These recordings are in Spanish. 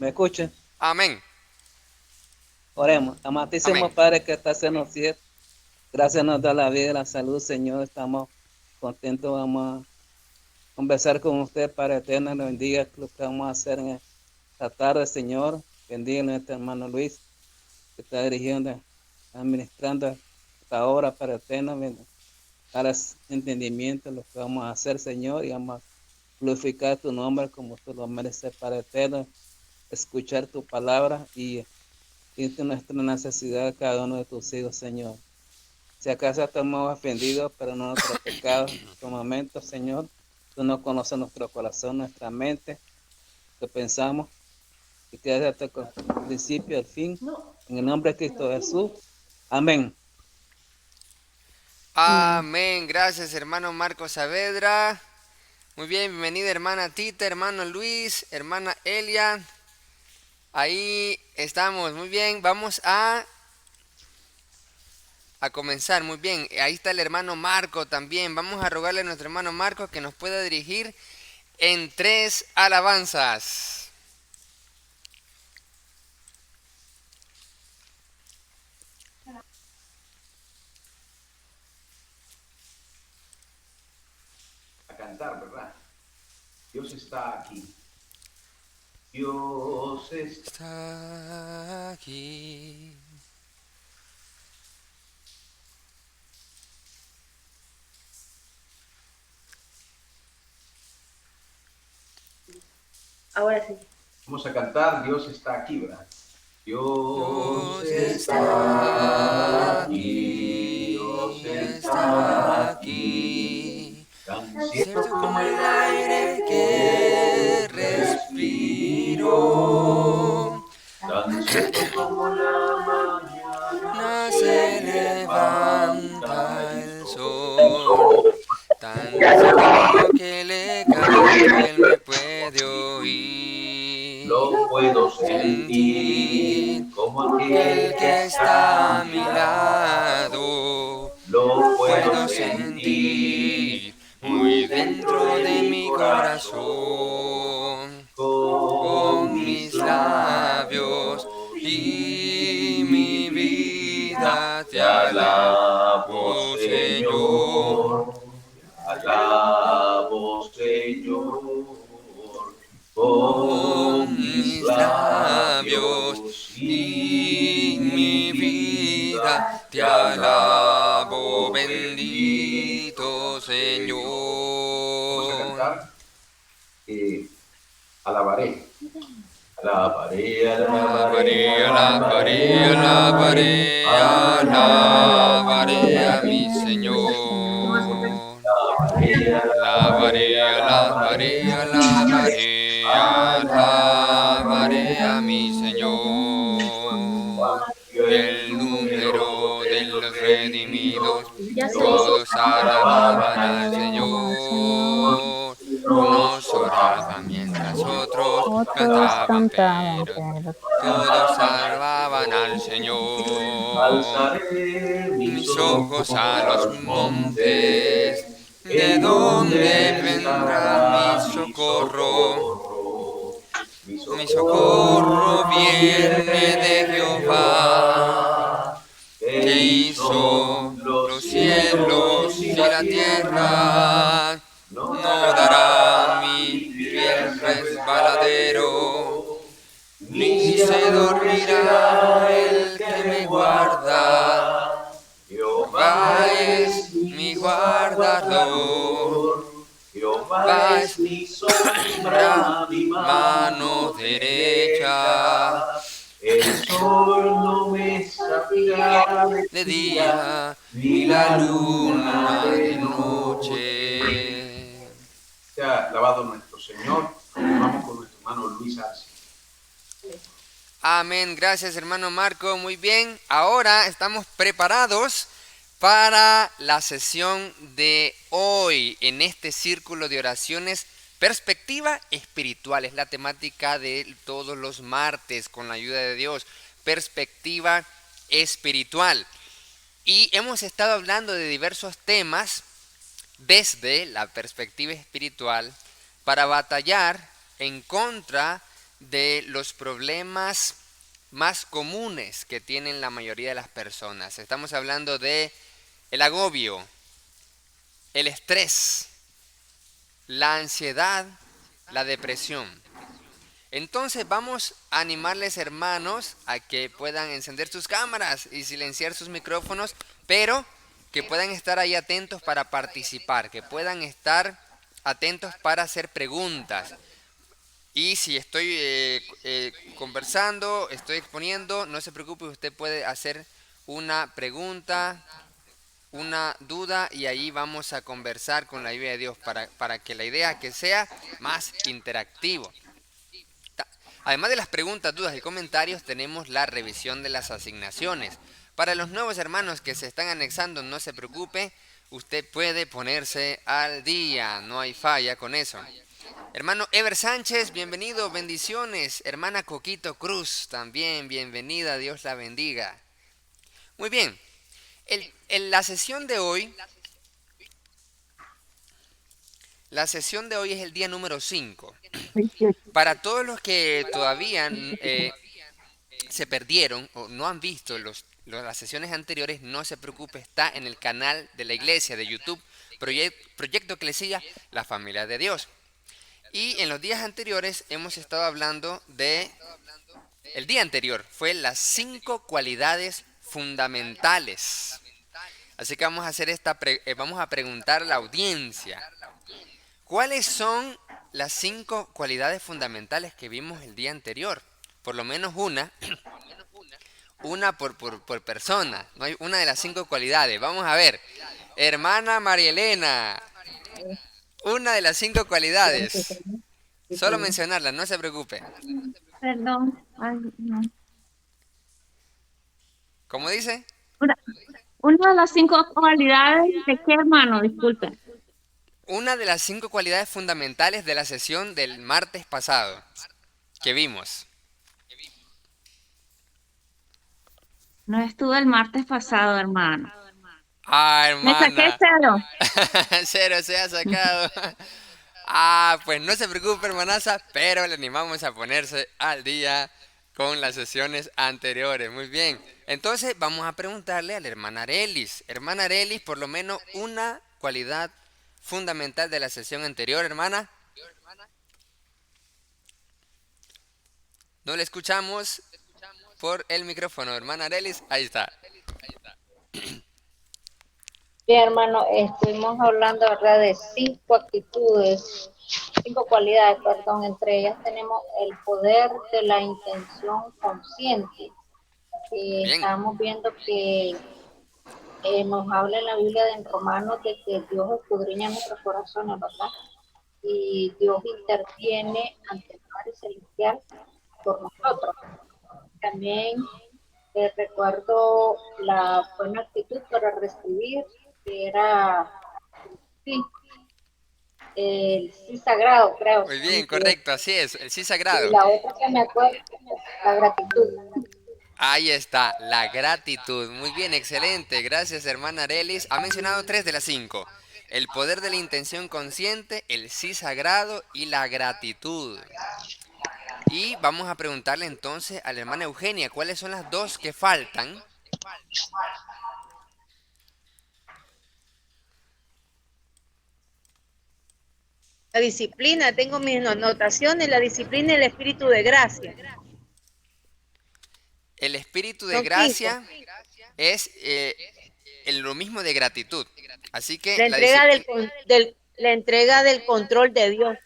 ¿Me escuchan? Amén. Oremos. Amantísimo Amén. Padre que estás en los cielos, gracias nos da la vida y la salud, Señor. Estamos contentos. Vamos a conversar con usted, Padre eterno. Nos bendiga lo que vamos a hacer en esta tarde, Señor. Bendiga a nuestro hermano Luis, que está dirigiendo, administrando esta obra, Padre eterno. Para entendimiento de lo que vamos a hacer, Señor, y vamos a glorificar tu nombre como tú lo mereces, Padre eterno. Escuchar tu palabra y nuestra necesidad cada uno de tus hijos, Señor. Si acaso estamos ofendidos, pero no nuestro pecado, en estos momentos, Señor, tú no conoces nuestro corazón, nuestra mente, lo que pensamos, y que desde el principio al fin, en el nombre de Cristo Jesús. Amén. Amén. Gracias, hermano Marcos Saavedra. Muy bien, bienvenida hermana Tita, hermano Luis, hermana Elia. Ahí estamos, muy bien. Vamos a comenzar, muy bien. Ahí está el hermano Marco también. Vamos a rogarle a nuestro hermano Marco que nos pueda dirigir en 3 alabanzas. A cantar, ¿verdad? Dios está aquí. Dios está. Está aquí. Ahora sí. Vamos a cantar, Dios está aquí, ¿verdad? Dios Dios está está aquí, Dios aquí, está está aquí, aquí. tan cierto Cierto como como el el aire aire que que respiro, respiro, tan cierto como la mañana nace, se levanta levanta el el sol. sol. Tan cierto que le canto, él me puede oír. Lo puedo Sentir sentir como que aquel el que que está está a a mi mi lado. lado, Lo puedo puedo sentir sentir muy muy dentro dentro de de mi mi corazón. corazón, Con con mis mis labios labios y y mi mi vida vida te te alabo, alabo, Señor. Señor. Alabo, Señor, con Con mis mis labios labios y y mi mi vida vida te te alabo, alabo, bendito bendito Señor. Vamos a Señor. cantar, alabaré, alabaré, alabaré, Alabaré, alabaré, alabaré, alabaré, alabaré, alabaré a mi alabaré. Señor. Alabaré, alabaré, Alabaré, alabaré, alabaré, alabaré, alabaré a mi alabaré. Señor. Cuanto el El número número de de los los redimidos, redimidos, Ya sé. todos todos alababan alababan al al Señor. Señor. Unos Unos oraban oraban mientras mientras otros otros Otros cantaban, cantaban, pero pero todos alababan al alababan al Señor. Señor. Alzaré mis Mis ojos ojos a a los los montes, montes, ¿de ¿en dónde donde vendrá mi estará mi socorro? socorro? Mi Mi socorro socorro viene viene de de Jehová, Jehová, que que hizo hizo los los cielos cielos y y la la tierra. tierra. No No dará dará mi mi pie piel al resbaladero, resbaladero, ni ni se se dormirá adormecerá el el que que me me guarda. guarda. Jehová Jehová es es mi mi guardador, guardador, Jehová Jehová es es mi la sombra, mi mano mano derecha. derecha. El sol no me saciará de De día, día ni y la la luna luna de de noche. noche. Sea alabado nuestro Señor. Continuamos con nuestro hermano Luis Arce. Amén, gracias hermano Marco, muy bien. Ahora estamos preparados para la sesión de hoy en este círculo de oraciones. Perspectiva espiritual es la temática de todos los martes con la ayuda de Dios. Perspectiva espiritual. Y hemos estado hablando de diversos temas desde la perspectiva espiritual para batallar en contra de los problemas más comunes que tienen la mayoría de las personas. Estamos hablando de el agobio, el estrés, la ansiedad, la depresión. Entonces vamos a animarles, hermanos, a que puedan encender sus cámaras y silenciar sus micrófonos, pero que puedan estar ahí atentos para participar, que puedan estar atentos para hacer preguntas. Y si estoy conversando, estoy exponiendo, no se preocupe, usted puede hacer una pregunta, una duda, y ahí vamos a conversar con la ayuda de Dios para que la idea que sea más interactivo. Además de las preguntas, dudas y comentarios, tenemos la revisión de las asignaciones. Para los nuevos hermanos que se están anexando, no se preocupe, usted puede ponerse al día, no hay falla con eso. Hermano Ever Sánchez, bienvenido, bendiciones. Hermana Coquito Cruz, también bienvenida, Dios la bendiga. Muy bien, en la sesión de hoy, es el día número 5. Para todos los que todavía se perdieron o no han visto las sesiones anteriores, no se preocupe, está en el canal de la iglesia de YouTube, Proyecto Eclesia, la familia de Dios. Y en los días anteriores hemos estado hablando el día anterior fue las 5 cualidades fundamentales. Así que vamos a hacer vamos a preguntar a la audiencia, ¿cuáles son las 5 cualidades fundamentales que vimos el día anterior? Por lo menos una por persona, no hay una de las 5 cualidades. Vamos a ver, hermana María Elena, una de las 5 cualidades. Solo mencionarla, no se preocupe. Perdón. Ay, no. ¿Cómo dice? Una, una de las 5 cualidades de qué, hermano, disculpe. Una de las 5 cualidades fundamentales de la sesión del martes pasado que vimos. No estuve el martes pasado, hermano. Ah, Me saqué hermana. 0. 0 se ha sacado. Pues no se preocupe, hermanaza, pero le animamos a ponerse al día con las sesiones anteriores. Muy bien. Entonces vamos a preguntarle a la hermana Arelis. Hermana Arelis, por lo menos una cualidad fundamental de la sesión anterior, hermana. No le escuchamos por el micrófono, hermana Arelis. Ahí está. Bien, hermano, estuvimos hablando, ¿verdad?, de 5 actitudes, 5 cualidades, perdón. Entre ellas tenemos el poder de la intención consciente. Bien. Estamos viendo que nos habla en la Biblia en Romanos de que Dios escudriña nuestros corazones, ¿verdad? Y Dios interviene ante el Padre Celestial por nosotros. También recuerdo la buena actitud para recibir, que era sí, el sí sagrado, creo. Muy bien, correcto, así es, el sí sagrado. Y la otra que me acuerdo, la gratitud. Ahí está, la gratitud. Muy bien, excelente. Gracias, hermana Arelis. Ha mencionado 3 de las 5. El poder de la intención consciente, el sí sagrado y la gratitud. Y vamos a preguntarle entonces a la hermana Eugenia, ¿cuáles son las 2 que faltan? La disciplina, tengo mis anotaciones, la disciplina y el espíritu de gracia. El espíritu de Son gracia es lo mismo de gratitud. Así que La entrega del control de Dios.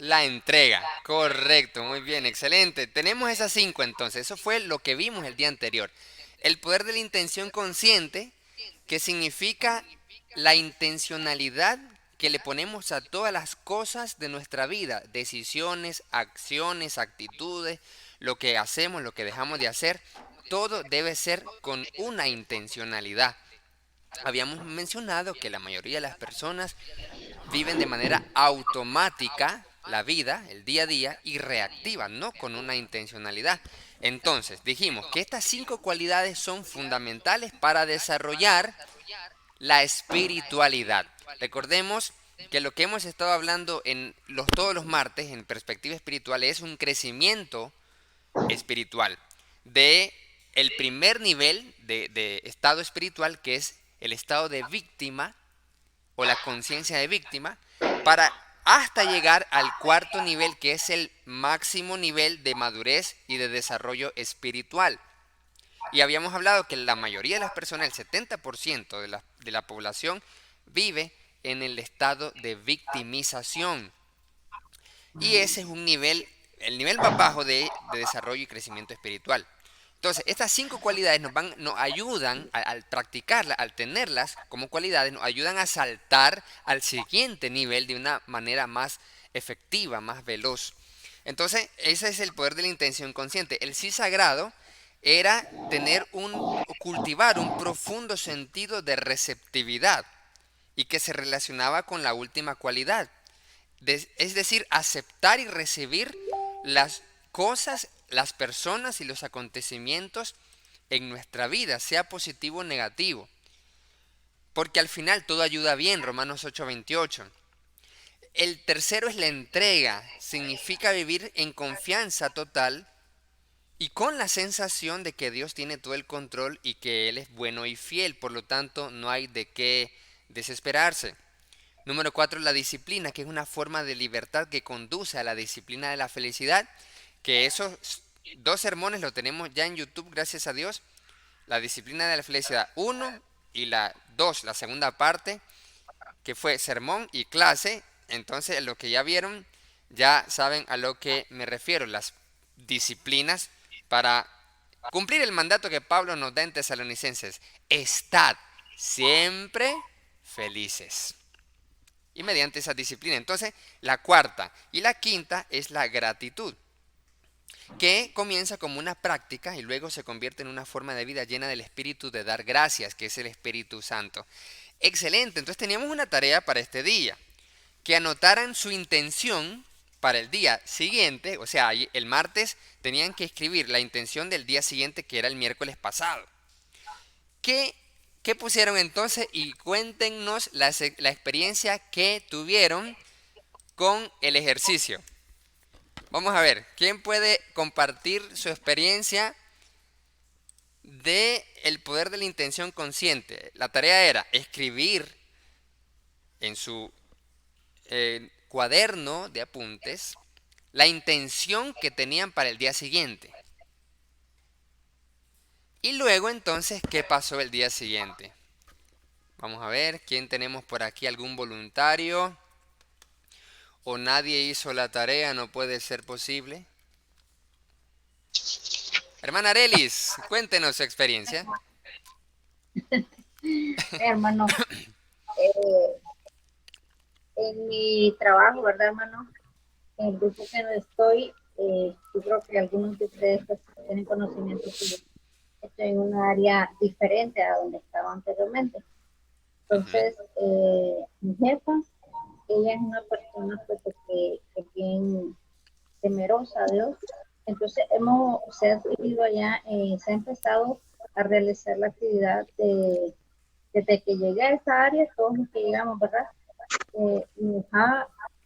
la entrega, correcto, muy bien, excelente. Tenemos esas 5 entonces, eso fue lo que vimos el día anterior. El poder de la intención consciente, que significa la intencionalidad que le ponemos a todas las cosas de nuestra vida, decisiones, acciones, actitudes, lo que hacemos, lo que dejamos de hacer, todo debe ser con una intencionalidad. Habíamos mencionado que la mayoría de las personas viven de manera automática la vida, el día a día, y reactiva, no con una intencionalidad. Entonces, dijimos que estas 5 cualidades son fundamentales para desarrollar la espiritualidad. Recordemos que lo que hemos estado hablando en todos los martes en perspectiva espiritual es un crecimiento espiritual de el primer nivel de estado espiritual, que es el estado de víctima o la conciencia de víctima, para hasta llegar al cuarto nivel, que es el máximo nivel de madurez y de desarrollo espiritual. Y habíamos hablado que la mayoría de las personas, el 70% de la población, vive en el estado de victimización. Y ese es un nivel, el nivel más bajo de desarrollo y crecimiento espiritual. Entonces, estas 5 cualidades nos ayudan, al practicarlas, al tenerlas como cualidades, nos ayudan a saltar al siguiente nivel de una manera más efectiva, más veloz. Entonces, ese es el poder de la intención consciente. El sí sagrado era cultivar un profundo sentido de receptividad y que se relacionaba con la última cualidad. Es decir, aceptar y recibir las cosas, las personas y los acontecimientos en nuestra vida, sea positivo o negativo. Porque al final todo ayuda bien, Romanos 8:28. El tercero es la entrega, significa vivir en confianza total y con la sensación de que Dios tiene todo el control y que Él es bueno y fiel, por lo tanto no hay de qué desesperarse. Número 4, la disciplina, que es una forma de libertad que conduce a la disciplina de la felicidad, que esos 2 sermones lo tenemos ya en YouTube, gracias a Dios. La disciplina de la felicidad 1 y la 2, la segunda parte, que fue sermón y clase. Entonces, lo que ya vieron, ya saben a lo que me refiero, las disciplinas para cumplir el mandato que Pablo nos da en Tesalonicenses. Estad siempre felices. Y mediante esa disciplina. Entonces, la cuarta y la quinta es la gratitud, que comienza como una práctica y luego se convierte en una forma de vida llena del espíritu de dar gracias, que es el Espíritu Santo. Excelente, entonces teníamos una tarea para este día, que anotaran su intención para el día siguiente, o sea, el martes tenían que escribir la intención del día siguiente, que era el miércoles pasado. ¿Qué pusieron entonces? Y cuéntenos la experiencia que tuvieron con el ejercicio. Vamos a ver, ¿quién puede compartir su experiencia de el poder de la intención consciente? La tarea era escribir en su cuaderno de apuntes la intención que tenían para el día siguiente. Y luego entonces, ¿qué pasó el día siguiente? Vamos a ver, ¿quién tenemos por aquí? ¿Algún voluntario? ¿O nadie hizo la tarea? ¿No puede ser posible? Hermana Arelis, cuéntenos su experiencia. Hermano, en mi trabajo, ¿verdad, hermano? En el grupo que no estoy, yo creo que algunos de ustedes pues, tienen conocimiento que yo estoy en una área diferente a donde estaba anteriormente. Entonces, mi jefa, ella es una persona pues, que es bien temerosa a Dios. Entonces, se ha seguido allá, se ha empezado a realizar la actividad desde que llegué a esta área, todos los que llegamos, ¿verdad?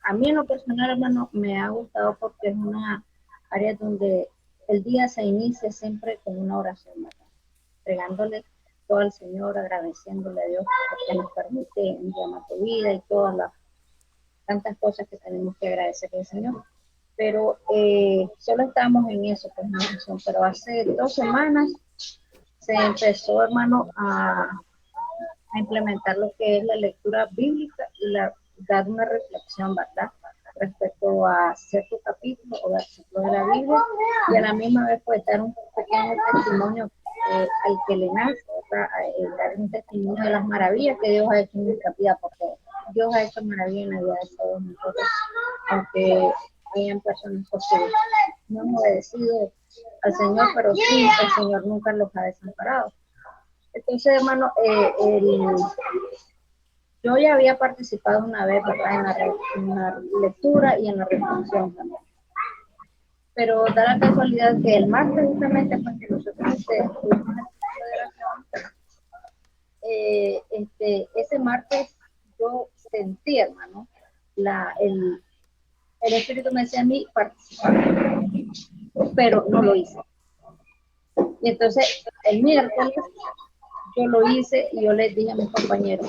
A mí en lo personal, hermano, me ha gustado porque es una área donde el día se inicia siempre con una oración, ¿verdad? Entregándole todo al Señor, agradeciéndole a Dios porque nos permite un día más de vida y todas las tantas cosas que tenemos que agradecerle al Señor. Pero solo estamos en eso, pues, una oración. Pero hace 2 semanas se empezó, hermano, a implementar lo que es la lectura bíblica y dar una reflexión, ¿verdad? Respecto a cierto capítulo o versículo de la Biblia y a la misma vez pues dar un pequeño testimonio al que le nace, dar un testimonio de las maravillas que Dios ha hecho en nuestra vida, porque Dios ha hecho maravillas en la vida de todos nosotros, aunque hayan personas que no han obedecido al Señor, pero sí, el Señor nunca los ha desamparado. Entonces, hermano, yo ya había participado una vez, ¿verdad? En la lectura y en la reflexión también. Pero da la casualidad que el martes, justamente, porque nosotros tuvimos el ese martes yo sentí, hermano, el Espíritu me decía a mí participar, pero no lo hice. Y entonces el miércoles yo lo hice y yo les dije a mis compañeros,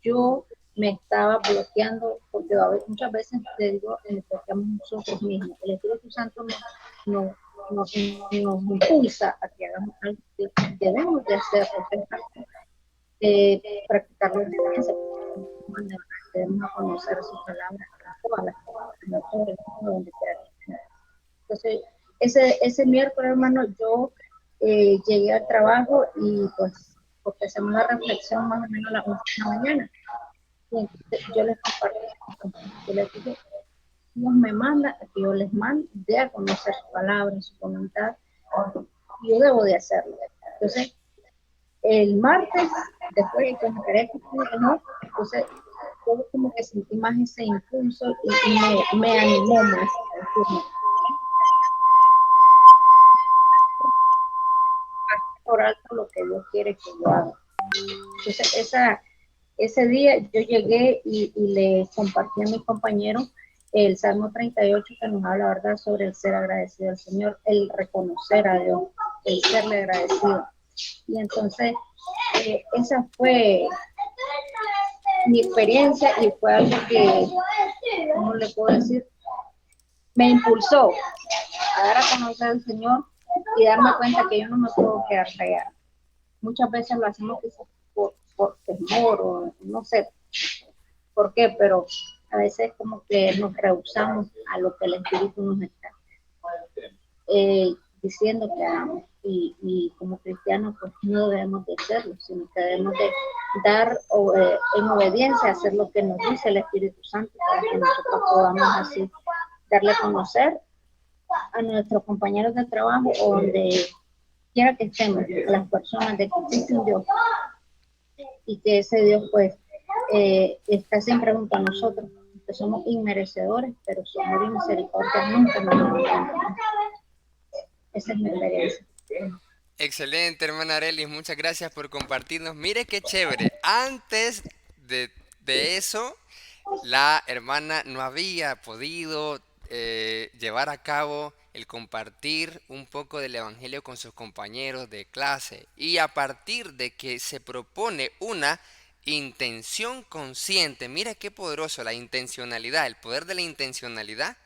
yo me estaba bloqueando, porque muchas veces te digo, bloqueamos nosotros mismos. El Espíritu Santo nos impulsa a que hagamos algo que debemos de hacer, practicar la obediencia, debemos conocer su palabra a todas las cosas, donde quiera. Entonces, ese miércoles, hermano, yo llegué al trabajo y pues, porque hacemos una reflexión más o menos a las 11 de la mañana. Y entonces yo les compartí, yo les dije, Dios me manda a que yo les mande a conocer su palabra, su voluntad, y yo debo de hacerlo. Entonces, el martes, después de que me quedé ¿no? Entonces, yo como que sentí más ese impulso y me animó más. Por alto lo que Dios quiere que yo haga. Entonces, ese día yo llegué y le compartí a mis compañeros el Salmo 38 que nos habla, ¿verdad?, sobre el ser agradecido al Señor, el reconocer a Dios, el serle agradecido. Y entonces, esa fue mi experiencia y fue algo que, ¿cómo le puedo decir? Me impulsó a dar a conocer al Señor y darme cuenta que yo no me puedo quedar callada. Muchas veces lo hacemos por temor o no sé por qué, pero a veces como que nos rehusamos a lo que el Espíritu nos está diciendo que hagamos. Y como cristianos pues no debemos de hacerlo, sino que debemos de dar en obediencia, hacer lo que nos dice el Espíritu Santo para que nosotros podamos así darle a conocer a nuestros compañeros de trabajo o donde quiera que estemos, a las personas de que existe un Dios y que ese Dios pues está siempre junto a nosotros, que somos inmerecedores, pero su amor y misericordia nunca nos abandona. Esa es mi experiencia. Excelente, hermana Arelis, muchas gracias por compartirnos. Mire qué chévere. Antes de eso, la hermana no había podido llevar a cabo el compartir un poco del Evangelio con sus compañeros de clase. Y a partir de que se propone una intención consciente, mira qué poderoso la intencionalidad, el poder de la intencionalidad,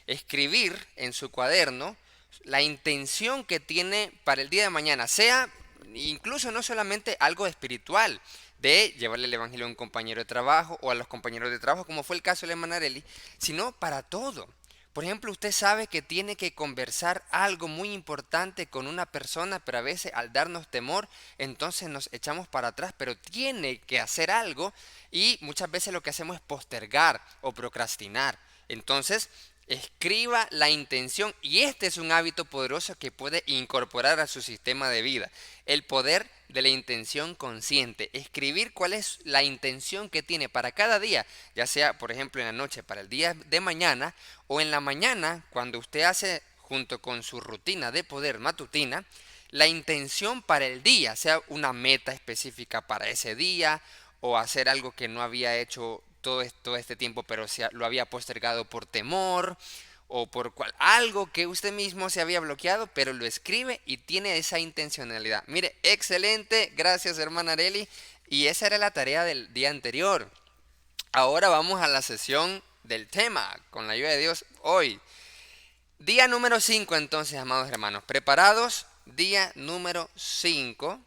escribir en su cuaderno la intención que tiene para el día de mañana, sea incluso no solamente algo espiritual, de llevarle el evangelio a un compañero de trabajo o a los compañeros de trabajo, como fue el caso de la hermana Arely, sino para todo. Por ejemplo, usted sabe que tiene que conversar algo muy importante con una persona, pero a veces al darnos temor, entonces nos echamos para atrás, pero tiene que hacer algo y muchas veces lo que hacemos es postergar o procrastinar. Entonces, escriba la intención y este es un hábito poderoso que puede incorporar a su sistema de vida. El poder de la intención consciente. Escribir cuál es la intención que tiene para cada día, ya sea por ejemplo en la noche para el día de mañana o en la mañana cuando usted hace junto con su rutina de poder matutina, la intención para el día, sea una meta específica para ese día o hacer algo que no había hecho todo este tiempo, pero lo había postergado por temor o por algo que usted mismo se había bloqueado, pero lo escribe y tiene esa intencionalidad. Mire, excelente, gracias hermana Arely, y esa era la tarea del día anterior. Ahora vamos a la sesión del tema, con la ayuda de Dios, hoy. Día número 5 entonces, amados hermanos, ¿preparados? Día número 5.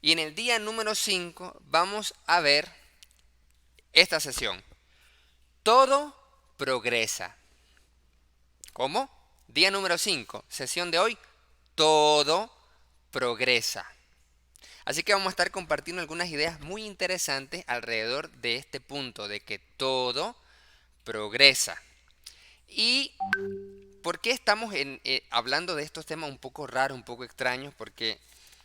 Y en el día número 5 vamos a ver esta sesión. Todo progresa. ¿Cómo? Día número 5, sesión de hoy. Todo progresa. Así que vamos a estar compartiendo algunas ideas muy interesantes alrededor de este punto, de que todo progresa. ¿Y por qué estamos hablando de estos temas un poco raros, un poco extraños? Porque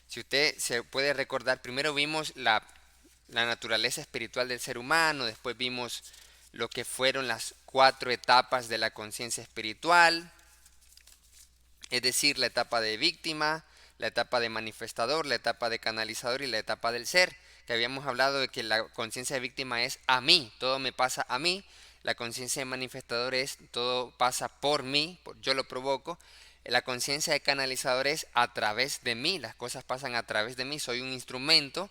si usted se puede recordar, primero vimos la naturaleza espiritual del ser humano, después vimos lo que fueron las 4 etapas de la conciencia espiritual, es decir, la etapa de víctima, la etapa de manifestador, la etapa de canalizador y la etapa del ser, que habíamos hablado de que la conciencia de víctima es a mí, todo me pasa a mí. La conciencia de manifestador es todo pasa por mí, yo lo provoco. La conciencia de canalizador es a través de mí, las cosas pasan a través de mí, soy un instrumento.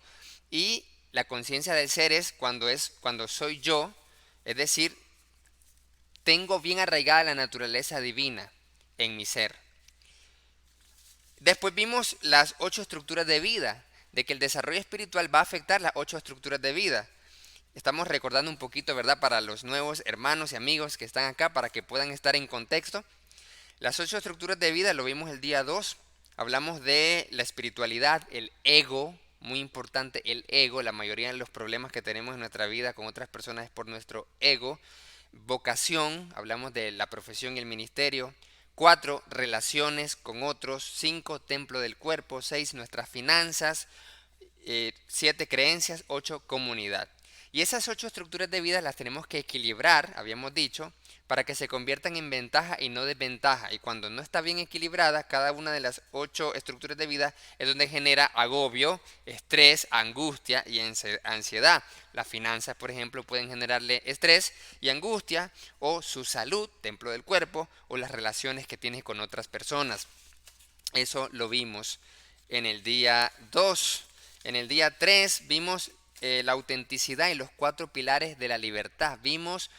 Y la conciencia del ser es cuando soy yo, es decir, tengo bien arraigada la naturaleza divina en mi ser. Después vimos las 8 estructuras de vida, de que el desarrollo espiritual va a afectar las 8 estructuras de vida. Estamos recordando un poquito, ¿verdad?, para los nuevos hermanos y amigos que están acá, para que puedan estar en contexto. Las 8 estructuras de vida lo vimos el día 2. Hablamos de la espiritualidad, el ego, muy importante el ego. La mayoría de los problemas que tenemos en nuestra vida con otras personas es por nuestro ego. Vocación, hablamos de la profesión y el ministerio. 4, relaciones con otros. 5, templo del cuerpo. 6, nuestras finanzas. 7, creencias. 8, comunidad. Y esas 8 estructuras de vida las tenemos que equilibrar, habíamos dicho, para que se conviertan en ventaja y no desventaja. Y cuando no está bien equilibrada, cada una de las 8 estructuras de vida es donde genera agobio, estrés, angustia y ansiedad. Las finanzas, por ejemplo, pueden generarle estrés y angustia, o su salud, templo del cuerpo, o las relaciones que tienes con otras personas. Eso lo vimos en el día 2. En el día 3 vimos la autenticidad y los 4 pilares de la libertad. Vimos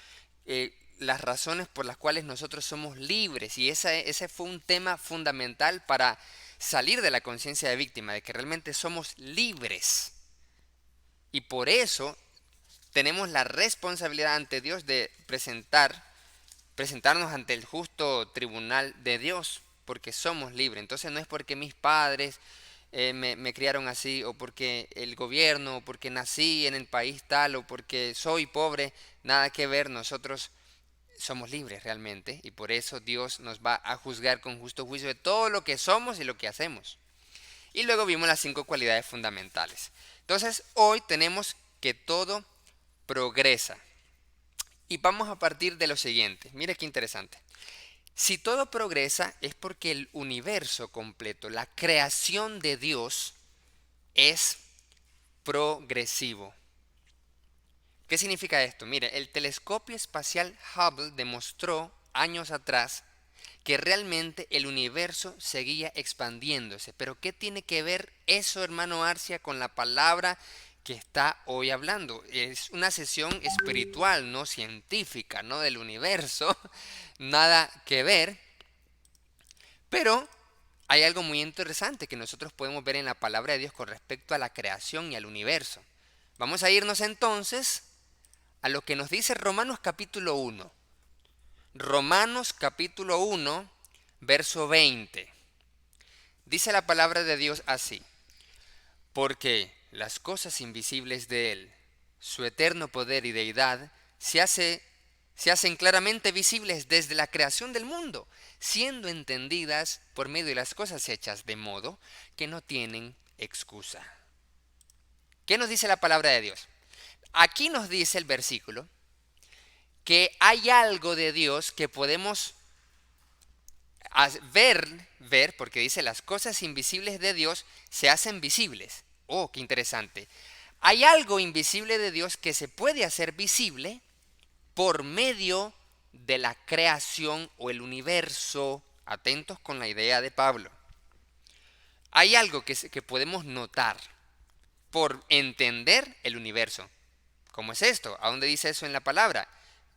las razones por las cuales nosotros somos libres, y ese fue un tema fundamental para salir de la conciencia de víctima, de que realmente somos libres. Y por eso tenemos la responsabilidad ante Dios de presentarnos ante el justo tribunal de Dios, porque somos libres. Entonces no es porque mis padres me criaron así, o porque el gobierno, o porque nací en el país tal, o porque soy pobre, nada que ver. Nosotros somos libres realmente, y por eso Dios nos va a juzgar con justo juicio de todo lo que somos y lo que hacemos. Y luego vimos las 5 cualidades fundamentales. Entonces hoy tenemos que todo progresa, y vamos a partir de lo siguiente. Mire qué interesante. Si todo progresa es porque el universo completo, la creación de Dios, es progresivo. ¿Qué significa esto? Mire, el telescopio espacial Hubble demostró años atrás que realmente el universo seguía expandiéndose. Pero ¿qué tiene que ver eso, hermano Arcia, con la palabra que está hoy hablando? Es una sesión espiritual, no científica, no del universo. Nada que ver. Pero hay algo muy interesante que nosotros podemos ver en la palabra de Dios con respecto a la creación y al universo. Vamos a irnos entonces a lo que nos dice Romanos capítulo 1. Romanos capítulo 1, verso 20. Dice la palabra de Dios así: porque las cosas invisibles de Él, su eterno poder y deidad, se hacen claramente visibles desde la creación del mundo, siendo entendidas por medio de las cosas hechas, de modo que no tienen excusa. ¿Qué nos dice la palabra de Dios? Aquí nos dice el versículo que hay algo de Dios que podemos ver, porque dice las cosas invisibles de Dios se hacen visibles. Oh, qué interesante. Hay algo invisible de Dios que se puede hacer visible por medio de la creación o el universo. Atentos con la idea de Pablo. Hay algo que podemos notar por entender el universo. ¿Cómo es esto? ¿A dónde dice eso en la palabra?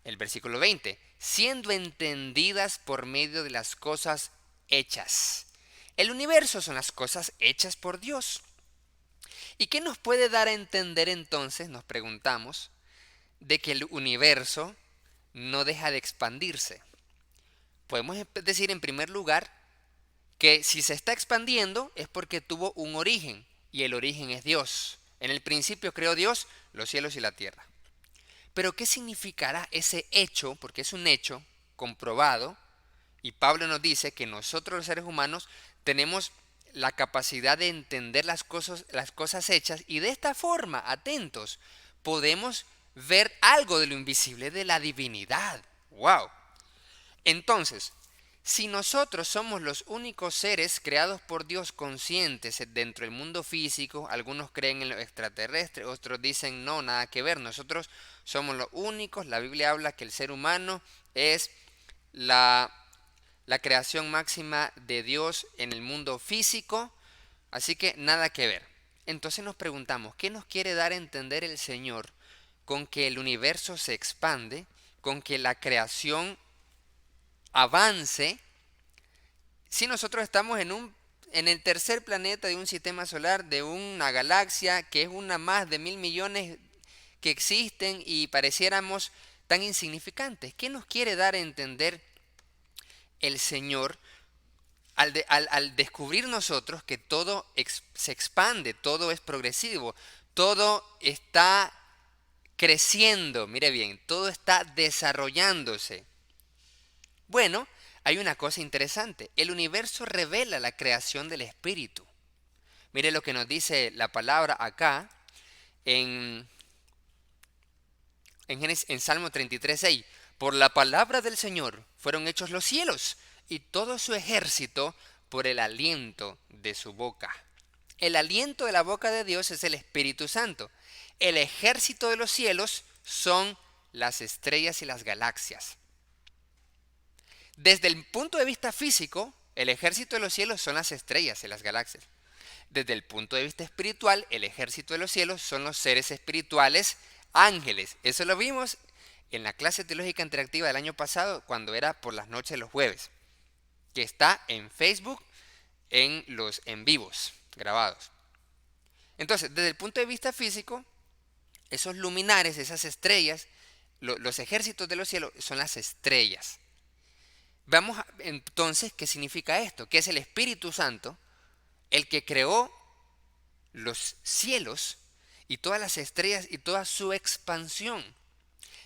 El versículo 20. Siendo entendidas por medio de las cosas hechas. El universo son las cosas hechas por Dios. ¿Y qué nos puede dar a entender entonces, nos preguntamos, de que el universo no deja de expandirse? Podemos decir en primer lugar que si se está expandiendo es porque tuvo un origen, y el origen es Dios. En el principio creó Dios los cielos y la tierra. Pero ¿qué significará ese hecho? Porque es un hecho comprobado, y Pablo nos dice que nosotros los seres humanos tenemos la capacidad de entender las cosas hechas, y de esta forma, atentos, podemos ver algo de lo invisible de la divinidad. ¡Wow! Entonces, Si nosotros somos los únicos seres creados por Dios conscientes dentro del mundo físico, algunos creen en lo extraterrestre, otros dicen no, nada que ver, nosotros somos los únicos, la Biblia habla que el ser humano es la creación máxima de Dios en el mundo físico, así que nada que ver. Entonces nos preguntamos, ¿qué nos quiere dar a entender el Señor con que el universo se expande, con que la creación avance, si nosotros estamos en el tercer planeta de un sistema solar, de una galaxia que es una más de 1.000 millones que existen y pareciéramos tan insignificantes? ¿Qué nos quiere dar a entender el Señor al descubrir nosotros que todo se expande, todo es progresivo, todo está creciendo, mire bien, todo está desarrollándose? Bueno, hay una cosa interesante. El universo revela la creación del Espíritu. Mire lo que nos dice la palabra acá en Salmo 33:6. Por la palabra del Señor fueron hechos los cielos y todo su ejército por el aliento de su boca. El aliento de la boca de Dios es el Espíritu Santo. El ejército de los cielos son las estrellas y las galaxias. Desde el punto de vista físico, el ejército de los cielos son las estrellas y las galaxias. Desde el punto de vista espiritual, el ejército de los cielos son los seres espirituales, ángeles. Eso lo vimos en la clase teológica interactiva del año pasado, cuando era por las noches de los jueves, que está en Facebook, en los en vivos grabados. Entonces, desde el punto de vista físico, esos luminares, esas estrellas, los ejércitos de los cielos son las estrellas. Vamos entonces, ¿qué significa esto? Que es el Espíritu Santo el que creó los cielos y todas las estrellas y toda su expansión.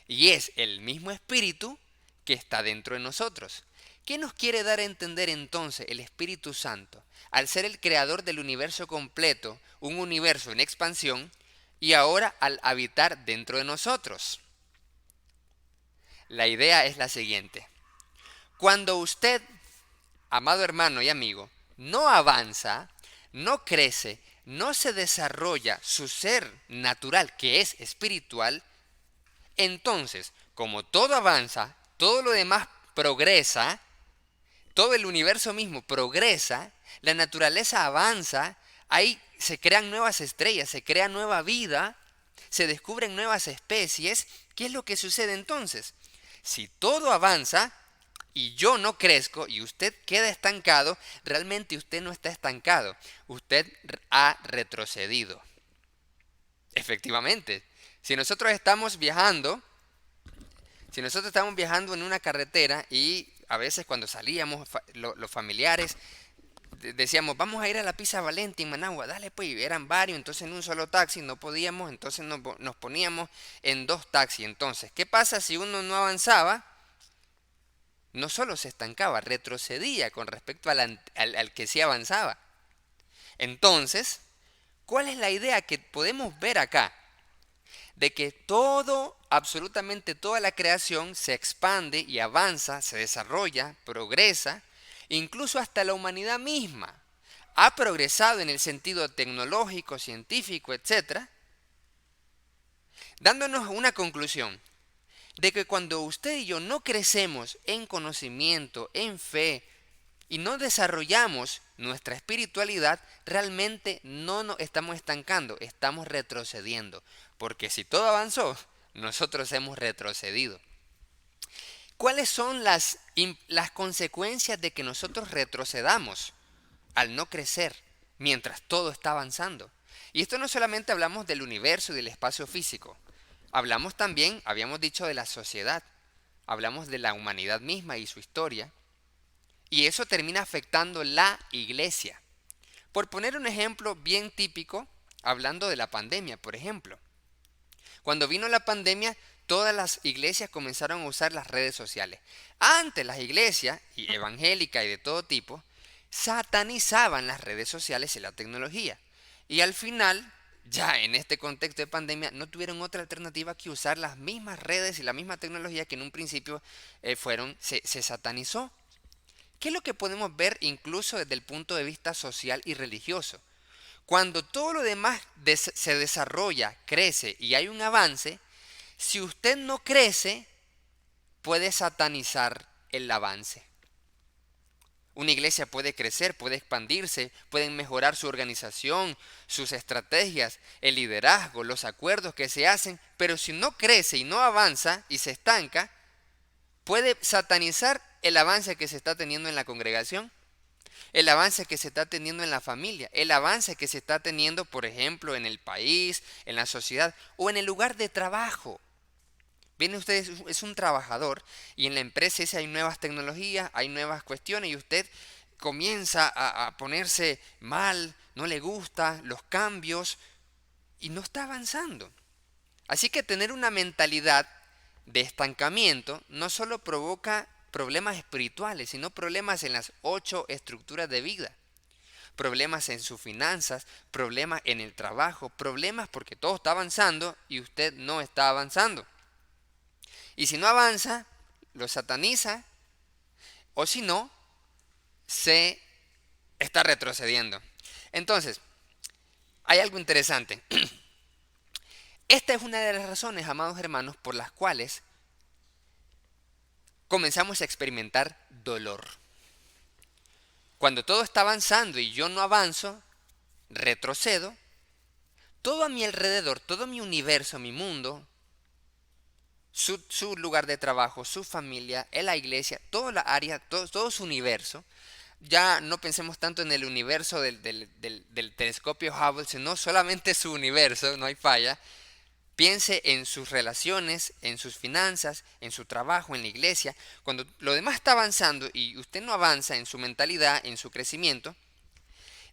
Y es el mismo Espíritu que está dentro de nosotros. ¿Qué nos quiere dar a entender entonces el Espíritu Santo? Al ser el creador del universo completo, un universo en expansión, y ahora al habitar dentro de nosotros. La idea es la siguiente. Cuando usted, amado hermano y amigo, no avanza, no crece, no se desarrolla su ser natural, que es espiritual, entonces, como todo avanza, todo lo demás progresa, todo el universo mismo progresa, la naturaleza avanza, ahí se crean nuevas estrellas, se crea nueva vida, se descubren nuevas especies. ¿Qué es lo que sucede entonces? Si todo avanza y yo no crezco y usted queda estancado, realmente usted no está estancado, usted ha retrocedido. Efectivamente, si nosotros estamos viajando en una carretera y a veces cuando salíamos los familiares decíamos, vamos a ir a la Pizza Valente en Managua, dale pues, eran varios, entonces en un solo taxi no podíamos, entonces nos poníamos en dos taxis. Entonces, ¿qué pasa si uno no avanzaba? No solo se estancaba, retrocedía con respecto al que sí avanzaba. Entonces, ¿cuál es la idea que podemos ver acá? De que todo, absolutamente toda la creación se expande y avanza, se desarrolla, progresa, incluso hasta la humanidad misma ha progresado en el sentido tecnológico, científico, etc., dándonos una conclusión de que cuando usted y yo no crecemos en conocimiento, en fe, y no desarrollamos nuestra espiritualidad, realmente no nos estamos estancando, estamos retrocediendo. Porque si todo avanzó, nosotros hemos retrocedido. ¿Cuáles son las consecuencias de que nosotros retrocedamos al no crecer mientras todo está avanzando? Y esto no solamente hablamos del universo y del espacio físico. Hablamos también, habíamos dicho, de la sociedad. Hablamos de la humanidad misma y su historia. Y eso termina afectando la iglesia. Por poner un ejemplo bien típico, hablando de la pandemia, por ejemplo. Cuando vino la pandemia, todas las iglesias comenzaron a usar las redes sociales. Antes las iglesias, y evangélicas y de todo tipo, satanizaban las redes sociales y la tecnología. Y al final, ya en este contexto de pandemia, no tuvieron otra alternativa que usar las mismas redes y la misma tecnología que en un principio se satanizó. ¿Qué es lo que podemos ver incluso desde el punto de vista social y religioso? Cuando todo lo demás se desarrolla, crece y hay un avance, si usted no crece, puede satanizar el avance. Una iglesia puede crecer, puede expandirse, pueden mejorar su organización, sus estrategias, el liderazgo, los acuerdos que se hacen, pero si no crece y no avanza y se estanca, puede satanizar el avance que se está teniendo en la congregación, el avance que se está teniendo en la familia, el avance que se está teniendo, por ejemplo, en el país, en la sociedad o en el lugar de trabajo. Viene usted, es un trabajador y en la empresa hay nuevas tecnologías, hay nuevas cuestiones y usted comienza a ponerse mal, no le gusta los cambios y no está avanzando. Así que tener una mentalidad de estancamiento no solo provoca problemas espirituales, sino problemas en las 8 estructuras de vida. Problemas en sus finanzas, problemas en el trabajo, problemas porque todo está avanzando y usted no está avanzando. Y si no avanza, lo sataniza, o si no, se está retrocediendo. Entonces, hay algo interesante. Esta es una de las razones, amados hermanos, por las cuales comenzamos a experimentar dolor. Cuando todo está avanzando y yo no avanzo, retrocedo, todo a mi alrededor, todo mi universo, mi mundo, su lugar de trabajo, su familia, en la iglesia, toda la área, todo su universo. Ya no pensemos tanto en el universo del telescopio Hubble, sino solamente su universo, no hay falla. Piense en sus relaciones, en sus finanzas, en su trabajo, en la iglesia. Cuando lo demás está avanzando y usted no avanza en su mentalidad, en su crecimiento,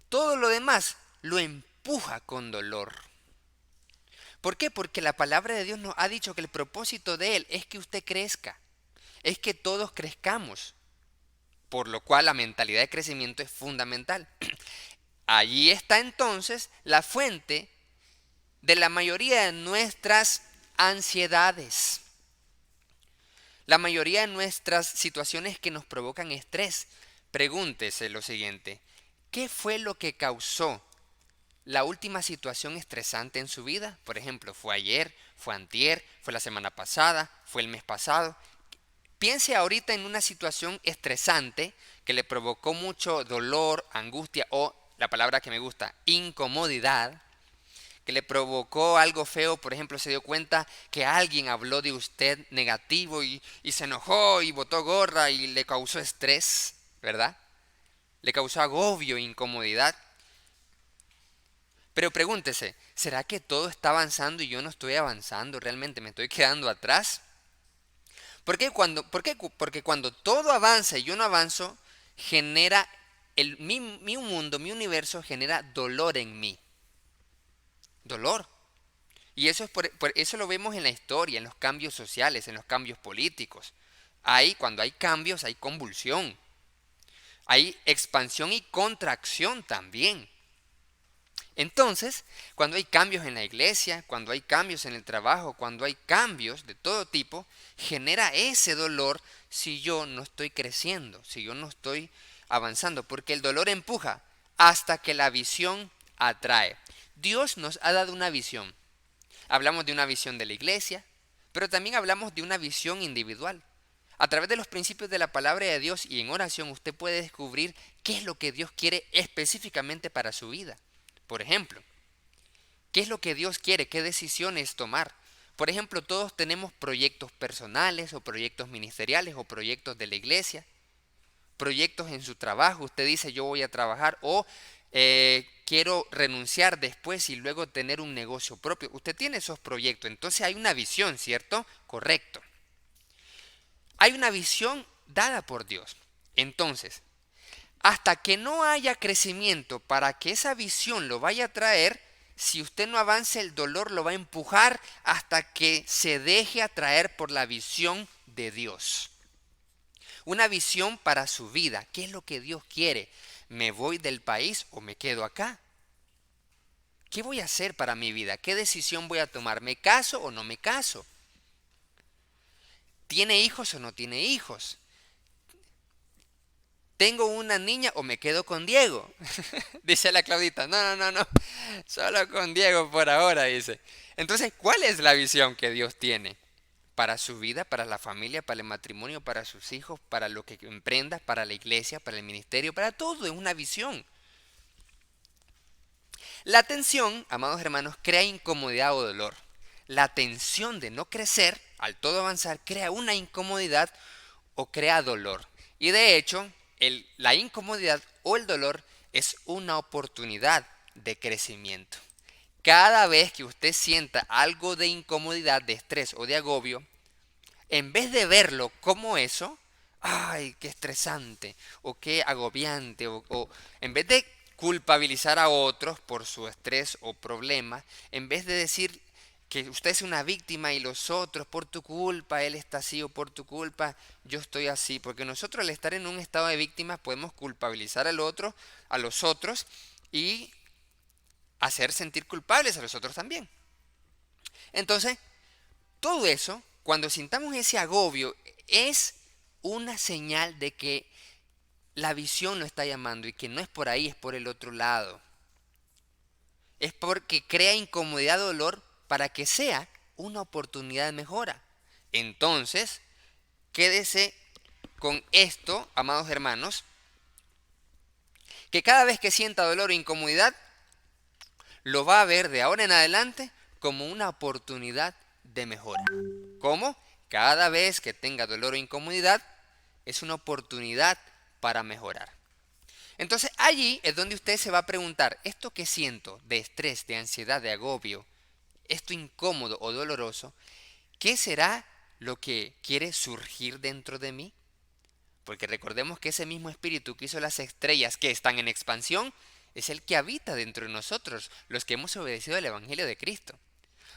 todo lo demás lo empuja con dolor. ¿Por qué? Porque la palabra de Dios nos ha dicho que el propósito de Él es que usted crezca, es que todos crezcamos, por lo cual la mentalidad de crecimiento es fundamental. Allí está entonces la fuente de la mayoría de nuestras ansiedades, la mayoría de nuestras situaciones que nos provocan estrés. Pregúntese lo siguiente: ¿qué fue lo que causó la última situación estresante en su vida? Por ejemplo, ¿fue ayer? ¿Fue antier? ¿Fue la semana pasada? ¿Fue el mes pasado? Piense ahorita en una situación estresante que le provocó mucho dolor, angustia o, la palabra que me gusta, incomodidad, que le provocó algo feo. Por ejemplo, se dio cuenta que alguien habló de usted negativo y se enojó y botó gorra y le causó estrés, ¿verdad? Le causó agobio, incomodidad. Pero pregúntese, ¿será que todo está avanzando y yo no estoy avanzando? ¿Realmente me estoy quedando atrás? Porque cuando todo avanza y yo no avanzo, genera mi mundo, mi universo genera dolor en mí. Dolor. Y eso eso lo vemos en la historia, en los cambios sociales, en los cambios políticos. Cuando hay cambios, hay convulsión. Hay expansión y contracción también. Entonces, cuando hay cambios en la iglesia, cuando hay cambios en el trabajo, cuando hay cambios de todo tipo, genera ese dolor si yo no estoy creciendo, si yo no estoy avanzando, porque el dolor empuja hasta que la visión atrae. Dios nos ha dado una visión. Hablamos de una visión de la iglesia, pero también hablamos de una visión individual. A través de los principios de la palabra de Dios y en oración usted puede descubrir qué es lo que Dios quiere específicamente para su vida. Por ejemplo, ¿qué es lo que Dios quiere? ¿Qué decisiones tomar? Por ejemplo, todos tenemos proyectos personales o proyectos ministeriales o proyectos de la iglesia, proyectos en su trabajo. Usted dice, yo voy a trabajar o quiero renunciar después y luego tener un negocio propio. Usted tiene esos proyectos, entonces hay una visión, ¿cierto? Correcto. Hay una visión dada por Dios. Entonces, hasta que no haya crecimiento para que esa visión lo vaya a traer, si usted no avanza, el dolor lo va a empujar hasta que se deje atraer por la visión de Dios. Una visión para su vida. ¿Qué es lo que Dios quiere? ¿Me voy del país o me quedo acá? ¿Qué voy a hacer para mi vida? ¿Qué decisión voy a tomar? ¿Me caso o no me caso? ¿Tiene hijos o no tiene hijos? ¿tengo una niña o me quedo con Diego? Dice la Claudita, no, solo con Diego por ahora, dice. Entonces, ¿cuál es la visión que Dios tiene para su vida, para la familia, para el matrimonio, para sus hijos, para lo que emprenda, para la iglesia, para el ministerio, para todo? Es una visión. La tensión, amados hermanos, crea incomodidad o dolor. La tensión de no crecer, al todo avanzar, crea una incomodidad o crea dolor. Y de hecho, la incomodidad o el dolor es una oportunidad de crecimiento. Cada vez que usted sienta algo de incomodidad, de estrés o de agobio, en vez de verlo como eso, ay, qué estresante o qué agobiante, o en vez de culpabilizar a otros por su estrés o problema, en vez de decir que usted es una víctima y los otros por tu culpa, él está así o por tu culpa, yo estoy así, porque nosotros al estar en un estado de víctima podemos culpabilizar al otro, a los otros y hacer sentir culpables a los otros también. Entonces, todo eso, cuando sintamos ese agobio, es una señal de que la visión nos está llamando y que no es por ahí, es por el otro lado. Es porque crea incomodidad, dolor, para que sea una oportunidad de mejora. Entonces, quédese con esto, amados hermanos, que cada vez que sienta dolor o incomodidad, lo va a ver de ahora en adelante como una oportunidad de mejora. ¿Cómo? Cada vez que tenga dolor o incomodidad, es una oportunidad para mejorar. Entonces allí es donde usted se va a preguntar, ¿esto que siento de estrés, de ansiedad, de agobio, esto incómodo o doloroso, qué será lo que quiere surgir dentro de mí? Porque recordemos que ese mismo espíritu que hizo las estrellas que están en expansión es el que habita dentro de nosotros, los que hemos obedecido al Evangelio de Cristo.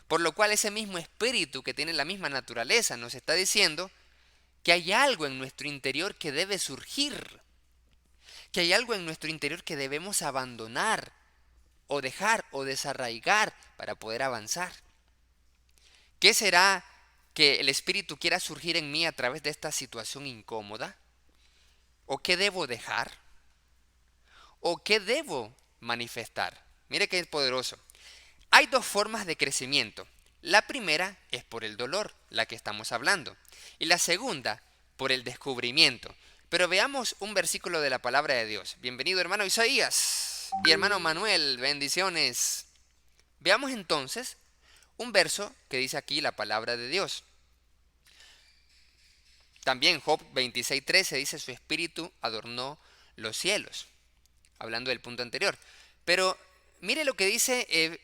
Por lo cual ese mismo espíritu que tiene la misma naturaleza nos está diciendo que hay algo en nuestro interior que debe surgir, que hay algo en nuestro interior que debemos abandonar o dejar o desarraigar para poder avanzar. ¿Qué será que el espíritu quiera surgir en mí a través de esta situación incómoda? ¿O qué debo dejar? ¿O qué debo manifestar? Mire que es poderoso. Hay dos formas de crecimiento. La primera es por el dolor, la que estamos hablando. Y la segunda, por el descubrimiento. Pero veamos un versículo de la palabra de Dios. Bienvenido hermano Isaías y hermano Manuel, bendiciones. Veamos entonces un verso que dice aquí la palabra de Dios. También Job 26:13 dice, su espíritu adornó los cielos. Hablando del punto anterior. Pero mire lo que dice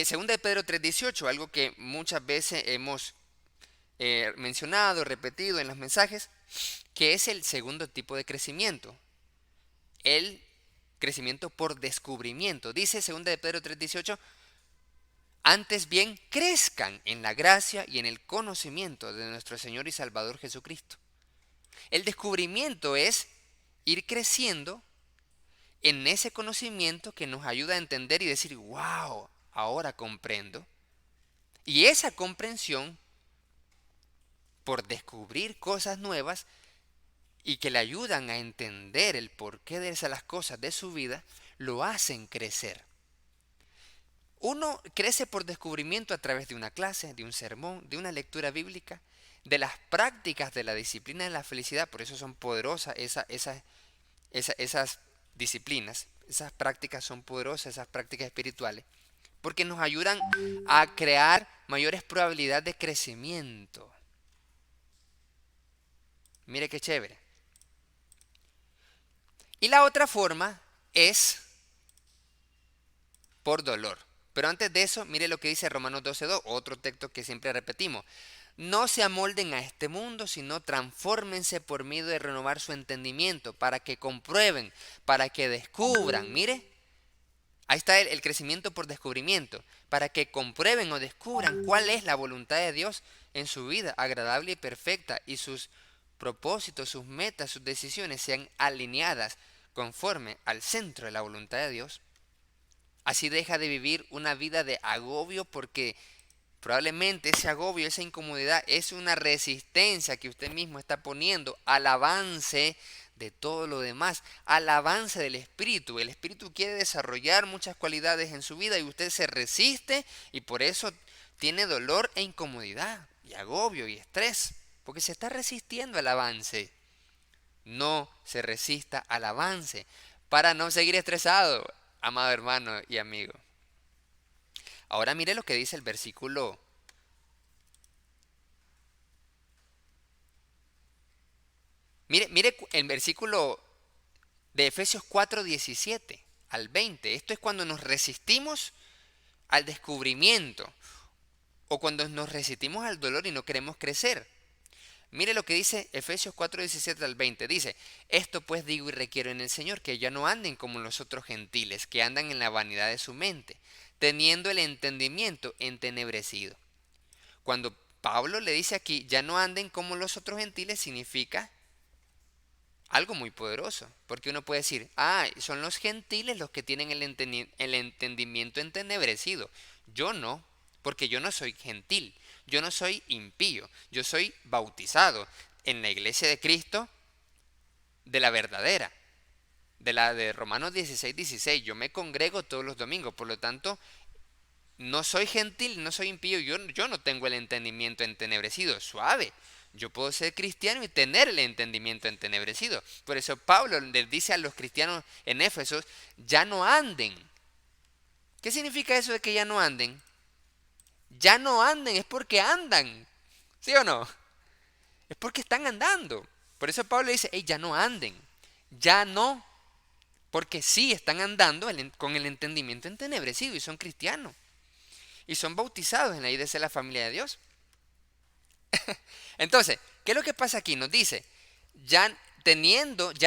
segunda de Pedro 3:18, algo que muchas veces hemos mencionado, repetido en los mensajes, que es el segundo tipo de crecimiento, el crecimiento por descubrimiento. Dice segunda de Pedro 3:18, antes bien crezcan en la gracia y en el conocimiento de nuestro Señor y Salvador Jesucristo. El descubrimiento es ir creciendo en ese conocimiento que nos ayuda a entender y decir, wow, ahora comprendo. Y esa comprensión por descubrir cosas nuevas y que le ayudan a entender el porqué de las cosas de su vida, lo hacen crecer. Uno crece por descubrimiento a través de una clase, de un sermón, de una lectura bíblica, de las prácticas de la disciplina de la felicidad. Por eso son poderosas esas disciplinas, esas prácticas son poderosas, esas prácticas espirituales, porque nos ayudan a crear mayores probabilidades de crecimiento. Mire qué chévere. Y la otra forma es por dolor. Pero antes de eso, mire lo que dice Romanos 12:2, otro texto que siempre repetimos. No se amolden a este mundo, sino transfórmense por medio de renovar su entendimiento, para que comprueben, para que descubran. Mire, ahí está el crecimiento por descubrimiento, para que comprueben o descubran cuál es la voluntad de Dios en su vida, agradable y perfecta, y sus propósitos, sus metas, sus decisiones sean alineadas conforme al centro de la voluntad de Dios. Así deja de vivir una vida de agobio porque Probablemente ese agobio, esa incomodidad es una resistencia que usted mismo está poniendo al avance de todo lo demás, al avance del espíritu. El espíritu quiere desarrollar muchas cualidades en su vida y usted se resiste y por eso tiene dolor e incomodidad y agobio y estrés, porque se está resistiendo al avance. No se resista al avance para no seguir estresado, amado hermano y amigo. Ahora mire lo que dice el versículo. Mire el versículo de Efesios 4:17 al 20. Esto es cuando nos resistimos al descubrimiento o cuando nos resistimos al dolor y no queremos crecer. Mire lo que dice Efesios 4:17 al 20. Dice, esto pues digo y requiero en el Señor, que ya no anden como los otros gentiles, que andan en la vanidad de su mente, teniendo el entendimiento entenebrecido. Cuando Pablo le dice aquí, ya no anden como los otros gentiles, significa algo muy poderoso, porque uno puede decir, son los gentiles los que tienen el entendimiento entenebrecido. Yo no, porque yo no soy gentil, yo no soy impío, yo soy bautizado en la iglesia de Cristo, de la verdadera, de la de Romanos 16:16. Yo me congrego todos los domingos, por lo tanto, no soy gentil, no soy impío, yo no tengo el entendimiento entenebrecido, suave. Yo puedo ser cristiano y tener el entendimiento entenebrecido. Por eso Pablo les dice a los cristianos en Éfeso, ya no anden. ¿Qué significa eso de que ya no anden? Ya no anden es porque andan, ¿sí o no? Es porque están andando. Por eso Pablo dice, hey, ya no anden. Ya no, porque sí están andando con el entendimiento entenebrecido y son cristianos. Y son bautizados en la iglesia de la familia de Dios. Entonces, ¿qué es lo que pasa aquí? Nos dice, ya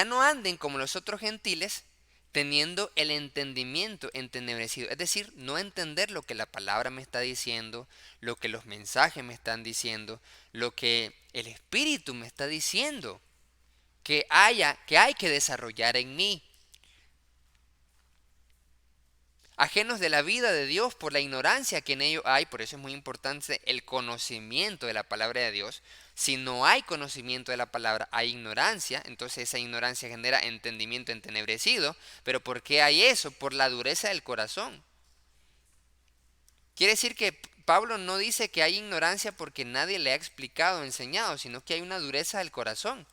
no anden como los otros gentiles, teniendo el entendimiento entenebrecido. Es decir, no entender lo que la palabra me está diciendo, lo que los mensajes me están diciendo, lo que el Espíritu me está diciendo, que hay que desarrollar en mí. Ajenos de la vida de Dios por la ignorancia que en ello hay. Por eso es muy importante el conocimiento de la palabra de Dios. Si no hay conocimiento de la palabra, hay ignorancia. Entonces esa ignorancia genera entendimiento entenebrecido. ¿Pero por qué hay eso? Por la dureza del corazón. Quiere decir que Pablo no dice que hay ignorancia porque nadie le ha explicado o enseñado, sino que hay una dureza del corazón.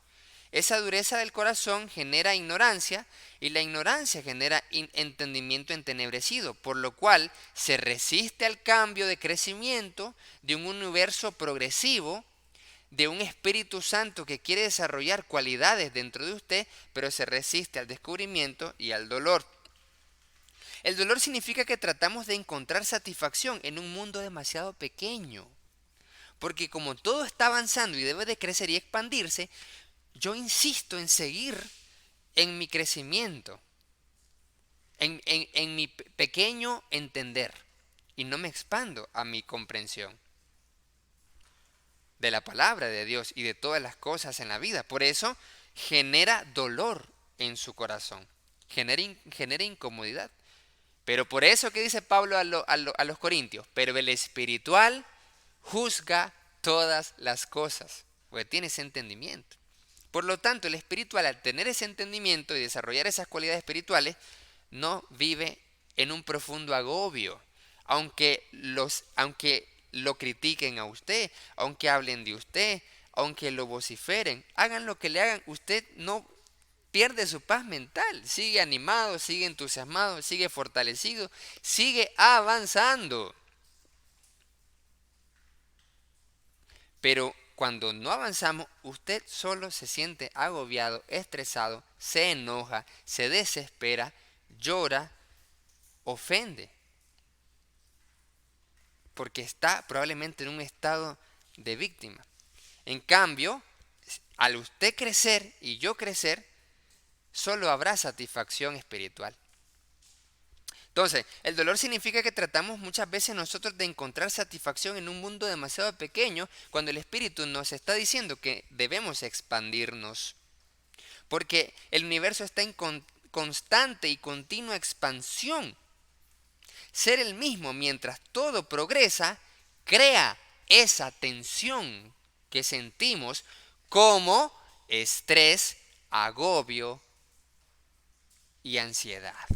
Esa dureza del corazón genera ignorancia y la ignorancia genera entendimiento entenebrecido, por lo cual se resiste al cambio de crecimiento de un universo progresivo, de un Espíritu Santo que quiere desarrollar cualidades dentro de usted, pero se resiste al descubrimiento y al dolor. El dolor significa que tratamos de encontrar satisfacción en un mundo demasiado pequeño, porque como todo está avanzando y debe de crecer y expandirse, yo insisto en seguir en mi crecimiento, en mi pequeño entender, y no me expando a mi comprensión de la palabra de Dios y de todas las cosas en la vida. Por eso genera dolor en su corazón, genera incomodidad. Pero por eso que dice Pablo a los Corintios, pero el espiritual juzga todas las cosas, porque tiene ese entendimiento. Por lo tanto, el espiritual, al tener ese entendimiento y desarrollar esas cualidades espirituales, no vive en un profundo agobio, aunque lo critiquen a usted, aunque hablen de usted, aunque lo vociferen, hagan lo que le hagan, usted no pierde su paz mental, sigue animado, sigue entusiasmado, sigue fortalecido, sigue avanzando. Pero cuando no avanzamos, usted solo se siente agobiado, estresado, se enoja, se desespera, llora, ofende. Porque está probablemente en un estado de víctima. En cambio, al usted crecer y yo crecer, solo habrá satisfacción espiritual. Entonces, el dolor significa que tratamos muchas veces nosotros de encontrar satisfacción en un mundo demasiado pequeño cuando el Espíritu nos está diciendo que debemos expandirnos. Porque el universo está en constante y continua expansión. Ser el mismo mientras todo progresa crea esa tensión que sentimos como estrés, agobio y ansiedad.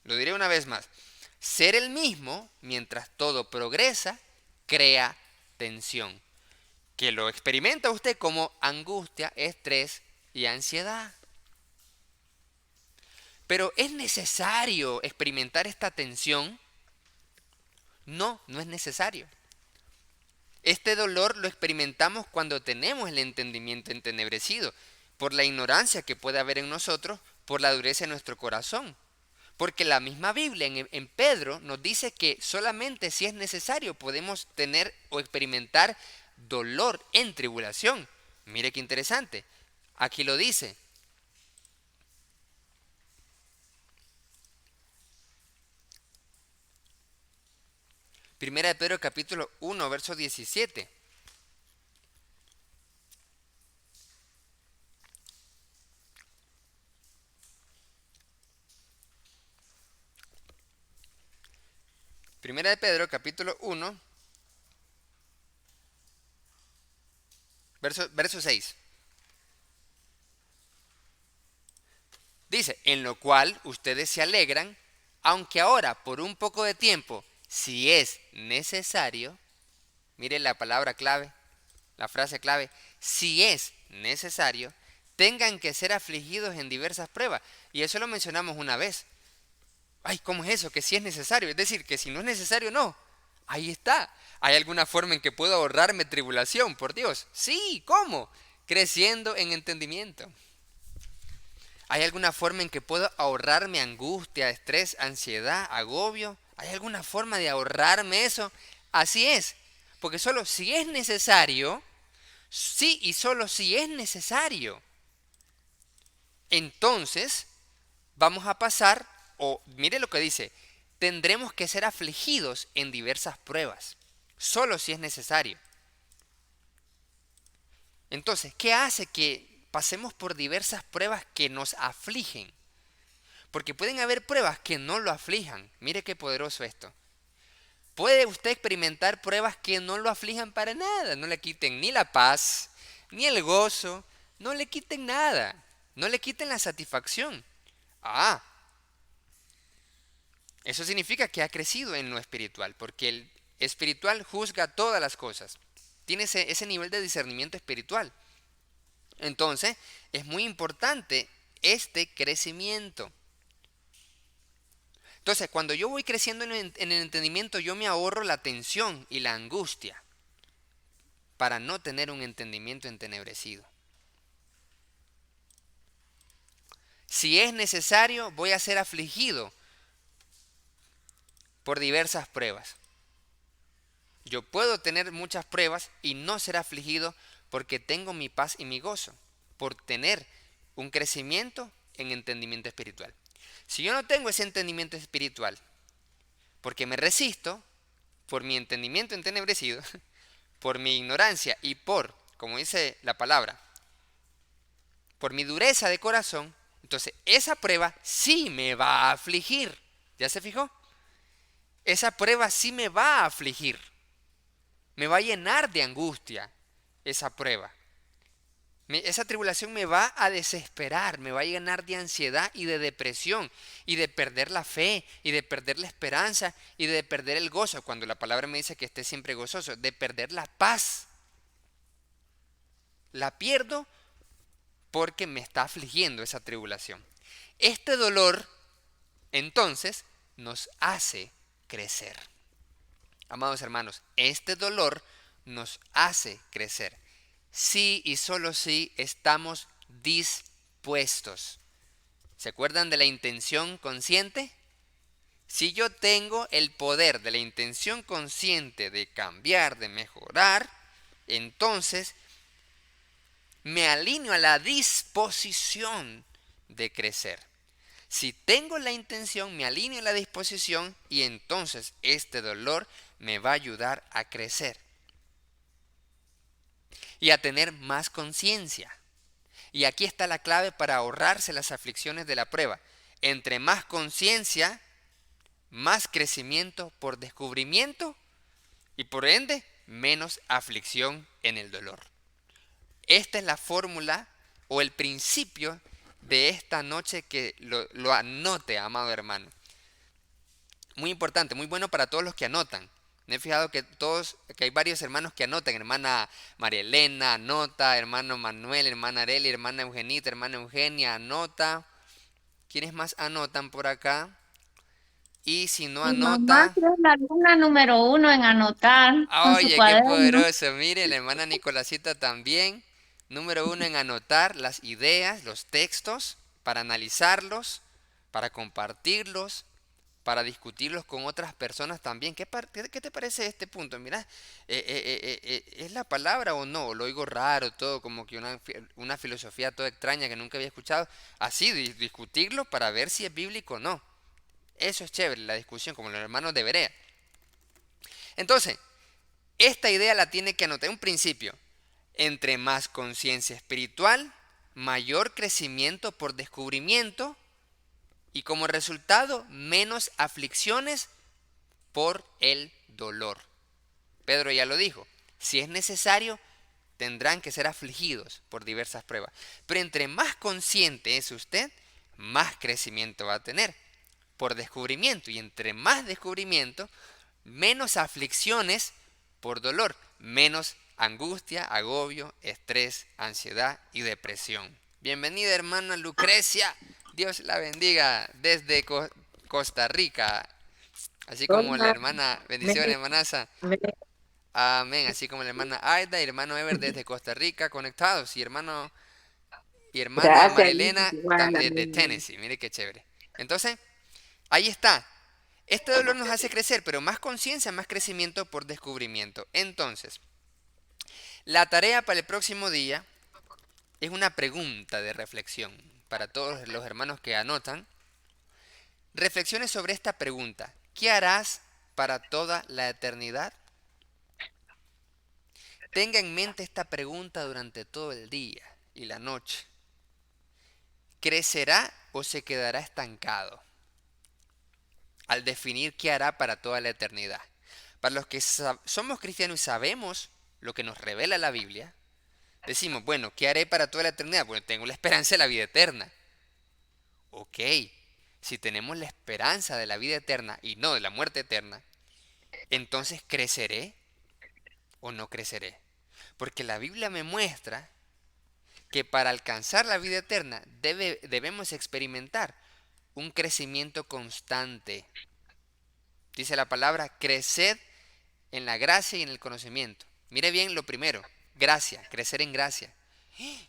Lo diré una vez más. Ser el mismo mientras todo progresa crea tensión, que lo experimenta usted como angustia, estrés y ansiedad. Pero ¿es necesario experimentar esta tensión? No, no es necesario. Este dolor lo experimentamos cuando tenemos el entendimiento entenebrecido, por la ignorancia que puede haber en nosotros, por la dureza de nuestro corazón. Porque la misma Biblia en Pedro nos dice que solamente si es necesario podemos tener o experimentar dolor en tribulación. Mire qué interesante. Aquí lo dice. Primera de Pedro capítulo 1, verso 17. Primera de Pedro capítulo 1, verso 6. Dice, en lo cual ustedes se alegran, aunque ahora por un poco de tiempo, si es necesario, mire la palabra clave, la frase clave, si es necesario, tengan que ser afligidos en diversas pruebas. Y eso lo mencionamos una vez. Ay, ¿cómo es eso? Que si es necesario. Es decir, que si no es necesario, no. Ahí está. ¿Hay alguna forma en que puedo ahorrarme tribulación? Por Dios. Sí, ¿cómo? Creciendo en entendimiento. ¿Hay alguna forma en que puedo ahorrarme angustia, estrés, ansiedad, agobio? ¿Hay alguna forma de ahorrarme eso? Así es. Porque solo si es necesario, sí y solo si es necesario, entonces vamos a pasar, o mire lo que dice, tendremos que ser afligidos en diversas pruebas, solo si es necesario. Entonces, ¿qué hace que pasemos por diversas pruebas que nos afligen? Porque pueden haber pruebas que no lo aflijan. Mire qué poderoso esto. Puede usted experimentar pruebas que no lo aflijan para nada, no le quiten ni la paz, ni el gozo, no le quiten nada, no le quiten la satisfacción. Eso significa que ha crecido en lo espiritual, porque el espiritual juzga todas las cosas, tiene ese nivel de discernimiento espiritual. Entonces, es muy importante este crecimiento. Entonces, cuando yo voy creciendo en el entendimiento, yo me ahorro la tensión y la angustia para no tener un entendimiento entenebrecido. Si es necesario, voy a ser afligido por diversas pruebas. Yo puedo tener muchas pruebas y no ser afligido porque tengo mi paz y mi gozo, por tener un crecimiento en entendimiento espiritual. Si yo no tengo ese entendimiento espiritual, porque me resisto, por mi entendimiento entenebrecido, por mi ignorancia y por, como dice la palabra, por mi dureza de corazón, entonces esa prueba sí me va a afligir. ¿Ya se fijó? Esa prueba sí me va a afligir. Me va a llenar de angustia esa prueba. Esa tribulación me va a desesperar, me va a llenar de ansiedad y de depresión y de perder la fe y de perder la esperanza y de perder el gozo. Cuando la palabra me dice que esté siempre gozoso, de perder la paz. La pierdo porque me está afligiendo esa tribulación. Este dolor, entonces, nos hace crecer. Amados hermanos, este dolor nos hace crecer. Sí y solo si estamos dispuestos. ¿Se acuerdan de la intención consciente? Si yo tengo el poder de la intención consciente de cambiar, de mejorar, entonces me alineo a la disposición de crecer. Si tengo la intención, me alineo a la disposición y entonces este dolor me va a ayudar a crecer y a tener más conciencia. Y aquí está la clave para ahorrarse las aflicciones de la prueba. Entre más conciencia, más crecimiento por descubrimiento y por ende menos aflicción en el dolor. Esta es la fórmula o el principio de esta noche, que lo anote, amado hermano. Muy importante, muy bueno para todos los que anotan. Me he fijado que hay varios hermanos que anotan. Hermana María Elena anota, hermano Manuel, hermana Arely, hermana Eugenita, hermana Eugenia anota. ¿Quiénes más anotan por acá? Y si no Mi mamá anota, es la alumna número 1 en anotar con su oye, qué cuaderno. poderoso. Mire, la hermana Nicolásita también. Número 1 en anotar las ideas, los textos, para analizarlos, para compartirlos, para discutirlos con otras personas también. ¿Qué te parece este punto? Mira, ¿es la palabra o no? Lo oigo raro, todo como que una filosofía toda extraña que nunca había escuchado. Así, discutirlo para ver si es bíblico o no. Eso es chévere, la discusión, como los hermanos de Berea. Entonces, esta idea la tiene que anotar. Un principio: entre más conciencia espiritual, mayor crecimiento por descubrimiento y como resultado menos aflicciones por el dolor. Pedro ya lo dijo: si es necesario, tendrán que ser afligidos por diversas pruebas. Pero entre más consciente es usted, más crecimiento va a tener por descubrimiento. Y entre más descubrimiento, menos aflicciones por dolor, menos angustia, agobio, estrés, ansiedad y depresión. Bienvenida, hermana Lucrecia. Dios la bendiga desde Costa Rica. Así como la Hola, hermana, bendiciones, hermanaza. me- Amén. Así como la hermana Aida y hermano Ever desde Costa Rica conectados. Y hermana gracias, Marilena igual, desde amén. Tennessee. Mire qué chévere. Entonces, ahí está. Este dolor nos hace crecer, pero más conciencia, más crecimiento por descubrimiento. Entonces, la tarea para el próximo día es una pregunta de reflexión para todos los hermanos que anotan. Reflexiones sobre esta pregunta: ¿qué harás para toda la eternidad? Tenga en mente esta pregunta durante todo el día y la noche. ¿Crecerá o se quedará estancado al definir qué hará para toda la eternidad? Para los que somos cristianos y sabemos lo que nos revela la Biblia, decimos: bueno, ¿qué haré para toda la eternidad? Bueno, tengo la esperanza de la vida eterna. Ok, si tenemos la esperanza de la vida eterna y no de la muerte eterna, entonces ¿creceré o no creceré? Porque la Biblia me muestra que para alcanzar la vida eterna debemos experimentar un crecimiento constante. Dice la palabra: creced en la gracia y en el conocimiento. Mire bien lo primero: gracia, crecer en gracia.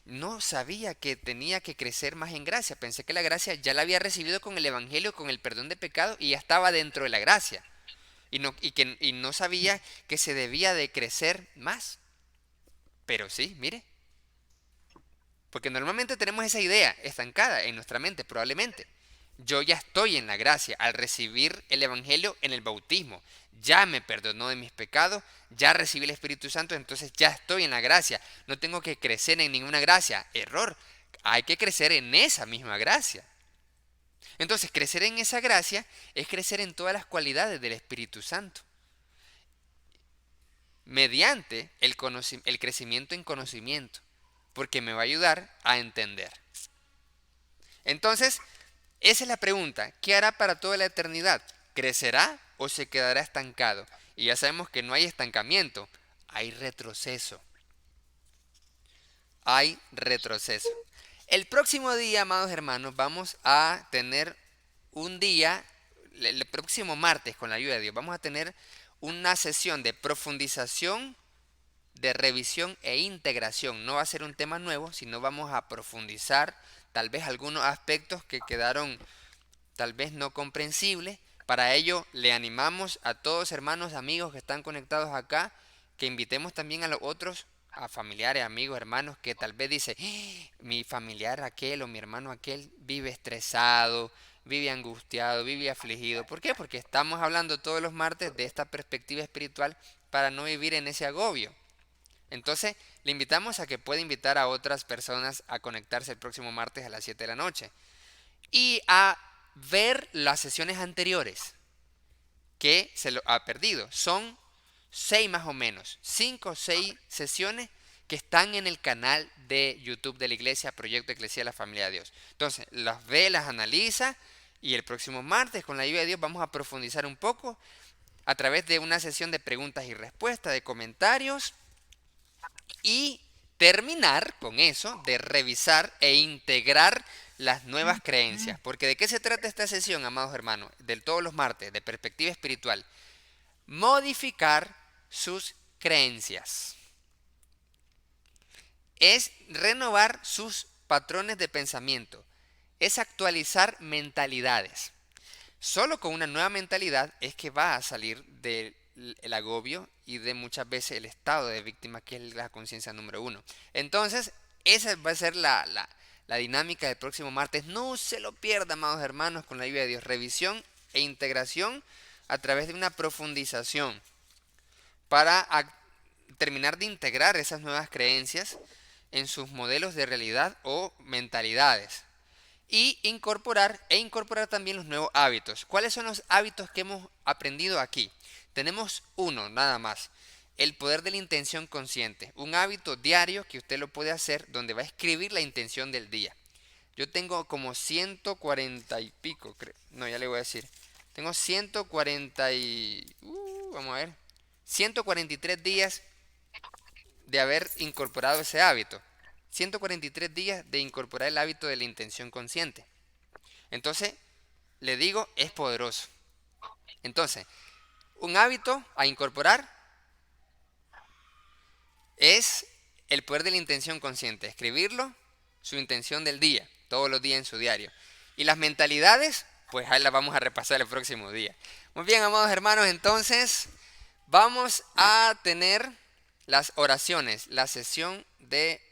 No sabía que tenía que crecer más en gracia. Pensé que la gracia ya la había recibido con el Evangelio, con el perdón de pecado, y ya estaba dentro de la gracia. Y no sabía que se debía de crecer más. Pero sí, mire. Porque normalmente tenemos esa idea estancada en nuestra mente, probablemente. Yo ya estoy en la gracia al recibir el Evangelio en el bautismo. Ya me perdonó de mis pecados, ya recibí el Espíritu Santo, entonces ya estoy en la gracia. No tengo que crecer en ninguna gracia. Error. Hay que crecer en esa misma gracia. Entonces, crecer en esa gracia es crecer en todas las cualidades del Espíritu Santo, mediante el crecimiento en conocimiento, porque me va a ayudar a entender. Entonces, esa es la pregunta: ¿qué hará para toda la eternidad? ¿Crecerá o se quedará estancado? Y ya sabemos que no hay estancamiento, hay retroceso. Hay retroceso. El próximo día, amados hermanos, vamos a tener un día, el próximo martes, con la ayuda de Dios, vamos a tener una sesión de profundización, de revisión e integración. No va a ser un tema nuevo, sino vamos a profundizar tal vez algunos aspectos que quedaron tal vez no comprensibles. Para ello le animamos a todos hermanos, amigos que están conectados acá, que invitemos también a los otros, a familiares, amigos, hermanos, que tal vez dice: mi familiar aquel o mi hermano aquel vive estresado, vive angustiado, vive afligido. ¿Por qué? Porque estamos hablando todos los martes de esta perspectiva espiritual para no vivir en ese agobio. Entonces, le invitamos a que pueda invitar a otras personas a conectarse el próximo martes a las 7 de la noche y a ver las sesiones anteriores. que se lo ha perdido. Son 6 más o menos, 5 o 6 sesiones que están en el canal de YouTube de la iglesia, Proyecto Eclesia de la Familia de Dios. Entonces, las ve, las analiza y el próximo martes, con la ayuda de Dios, vamos a profundizar un poco a través de una sesión de preguntas y respuestas, de comentarios y terminar con eso de revisar e integrar las nuevas creencias. Porque ¿de qué se trata esta sesión, amados hermanos? De todos los martes, de perspectiva espiritual. Modificar sus creencias. Es renovar sus patrones de pensamiento. Es actualizar mentalidades. Solo con una nueva mentalidad es que va a salir del agobio y de muchas veces el estado de víctima, que es la conciencia número 1. Entonces, esa va a ser la dinámica del próximo martes. No se lo pierda, amados hermanos, con la ayuda de Dios. Revisión e integración a través de una profundización para terminar de integrar esas nuevas creencias en sus modelos de realidad o mentalidades. Y incorporar también los nuevos hábitos. ¿Cuáles son los hábitos que hemos aprendido aquí? Tenemos uno nada más, el poder de la intención consciente. Un hábito diario que usted lo puede hacer donde va a escribir la intención del día. Yo tengo como 140 y pico, no, ya le voy a decir. Tengo 140 y... vamos a ver. 143 días de haber incorporado ese hábito. 143 días de incorporar el hábito de la intención consciente. Entonces, le digo, es poderoso. Entonces, un hábito a incorporar es el poder de la intención consciente. Escribirlo, su intención del día, todos los días en su diario. Y las mentalidades, pues ahí las vamos a repasar el próximo día. Muy bien, amados hermanos, entonces vamos a tener las oraciones, la sesión de